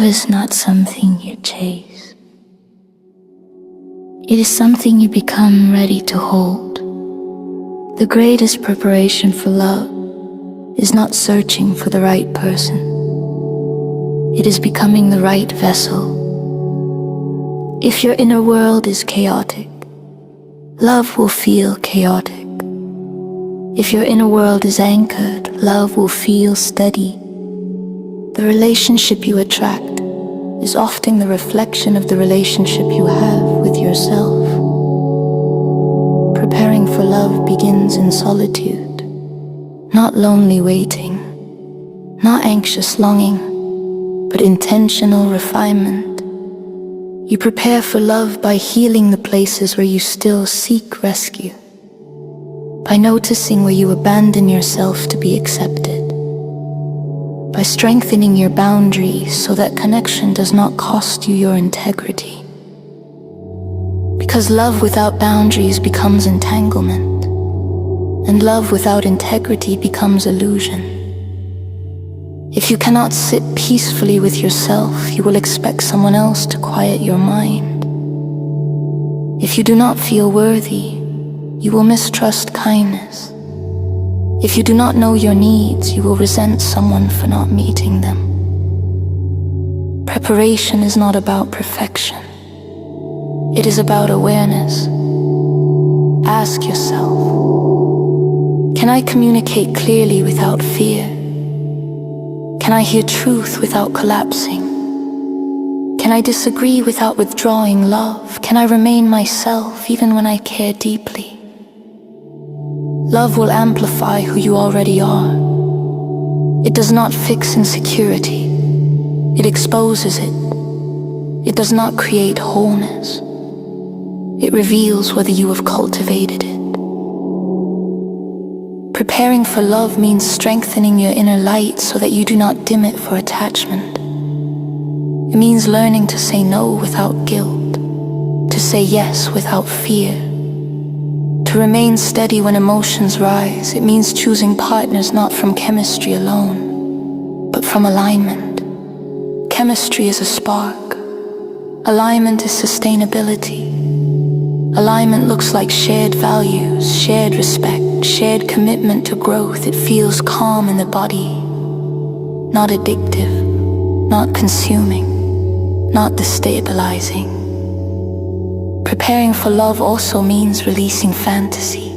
Love is not something you chase. It is something you become ready to hold. The greatest preparation for love is not searching for the right person. It is becoming the right vessel. If your inner world is chaotic, love will feel chaotic. If your inner world is anchored, love will feel steady. The relationship you attract is often the reflection of the relationship you have with yourself. Preparing for love begins in solitude, not lonely waiting, not anxious longing, but intentional refinement. You prepare for love by healing the places where you still seek rescue, by noticing where you abandon yourself to be accepted, by strengthening your boundaries so that connection does not cost you your integrity. Because love without boundaries becomes entanglement, and love without integrity becomes illusion. If you cannot sit peacefully with yourself, you will expect someone else to quiet your mind. If you do not feel worthy, you will mistrust kindness. If you do not know your needs, you will resent someone for not meeting them. Preparation is not about perfection. It is about awareness. Ask yourself, can I communicate clearly without fear? Can I hear truth without collapsing? Can I disagree without withdrawing love? Can I remain myself even when I care deeply? Love will amplify who you already are. It does not fix insecurity. It exposes it. It does not create wholeness. It reveals whether you have cultivated it. Preparing for love means strengthening your inner light so that you do not dim it for attachment. It means learning to say no without guilt, to say yes without fear, to remain steady when emotions rise. It means choosing partners not from chemistry alone, but from alignment. Chemistry is a spark. Alignment is sustainability. Alignment looks like shared values, shared respect, shared commitment to growth. It feels calm in the body, not addictive, not consuming, not destabilizing. Preparing for love also means releasing fantasy.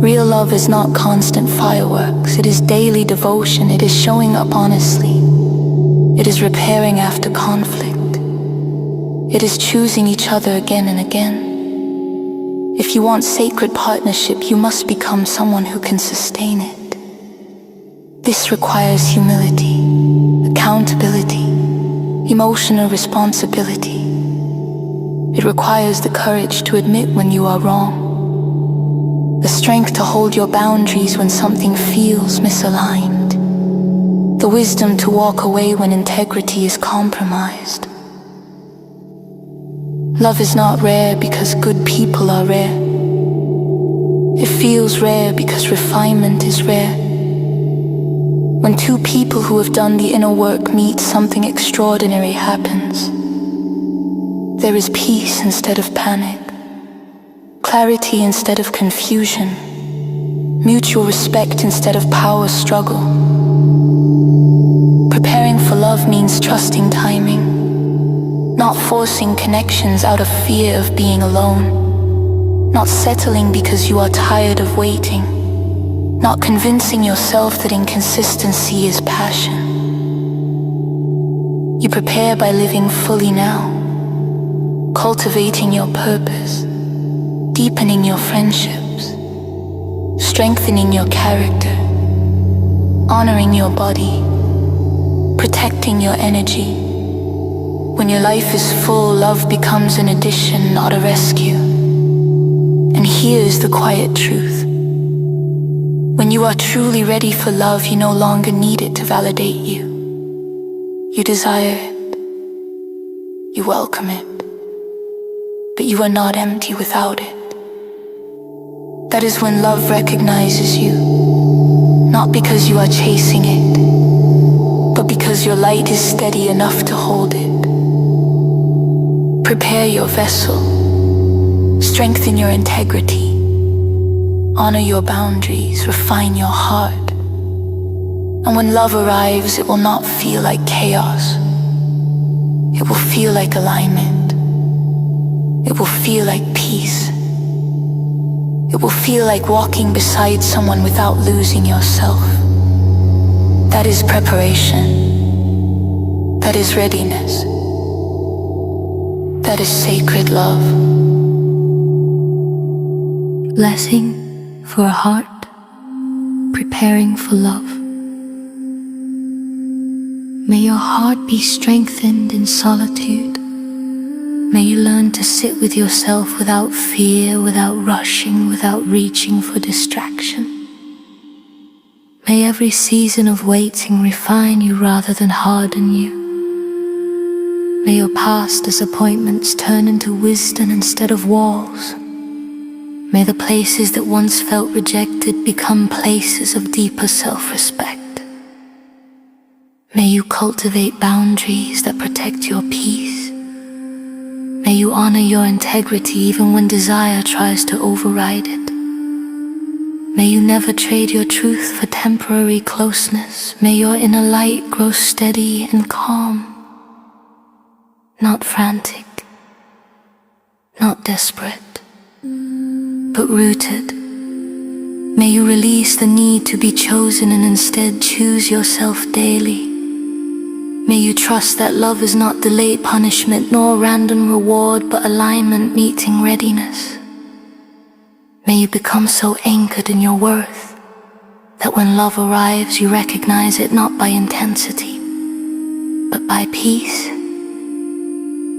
Real love is not constant fireworks. It is daily devotion. It is showing up honestly. It is repairing after conflict. It is choosing each other again and again. If you want sacred partnership, you must become someone who can sustain it. This requires humility, accountability, emotional responsibility. It requires the courage to admit when you are wrong, the strength to hold your boundaries when something feels misaligned, the wisdom to walk away when integrity is compromised. Love is not rare because good people are rare. It feels rare because refinement is rare. When two people who have done the inner work meet, something extraordinary happens. There is peace instead of panic, clarity instead of confusion, mutual respect instead of power struggle. Preparing for love means trusting timing, not forcing connections out of fear of being alone, not settling because you are tired of waiting, not convincing yourself that inconsistency is passion. You prepare by living fully now, cultivating your purpose, deepening your friendships, strengthening your character, honoring your body, protecting your energy. When your life is full, love becomes an addition, not a rescue. And here is the quiet truth. When you are truly ready for love, you no longer need it to validate you. You desire it. You welcome it. But you are not empty without it. That is when love recognizes you, not because you are chasing it, but because your light is steady enough to hold it. Prepare your vessel, strengthen your integrity, honor your boundaries, refine your heart. And when love arrives, it will not feel like chaos. It will feel like alignment. It will feel like peace. It will feel like walking beside someone without losing yourself. That is preparation. That is readiness. That is sacred love. Blessing for a heart preparing for love. May your heart be strengthened in solitude. May you learn to sit with yourself without fear, without rushing, without reaching for distraction. May every season of waiting refine you rather than harden you. May your past disappointments turn into wisdom instead of walls. May the places that once felt rejected become places of deeper self-respect. May you cultivate boundaries that protect your peace. May you honor your integrity even when desire tries to override it. May you never trade your truth for temporary closeness. May your inner light grow steady and calm. Not frantic, not desperate, but rooted. May you release the need to be chosen and instead choose yourself daily. May you trust that love is not delayed punishment nor random reward, but alignment meeting readiness. May you become so anchored in your worth that when love arrives, you recognize it not by intensity, but by peace.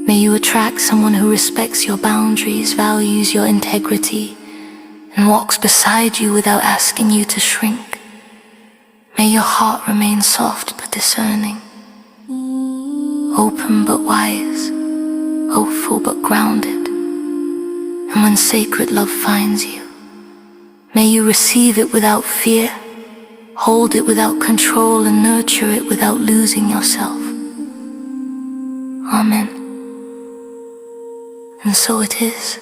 May you attract someone who respects your boundaries, values your integrity, and walks beside you without asking you to shrink. May your heart remain soft but discerning, open but wise, hopeful but grounded. And when sacred love finds you, may you receive it without fear, hold it without control, and nurture it without losing yourself. Amen. And so it is.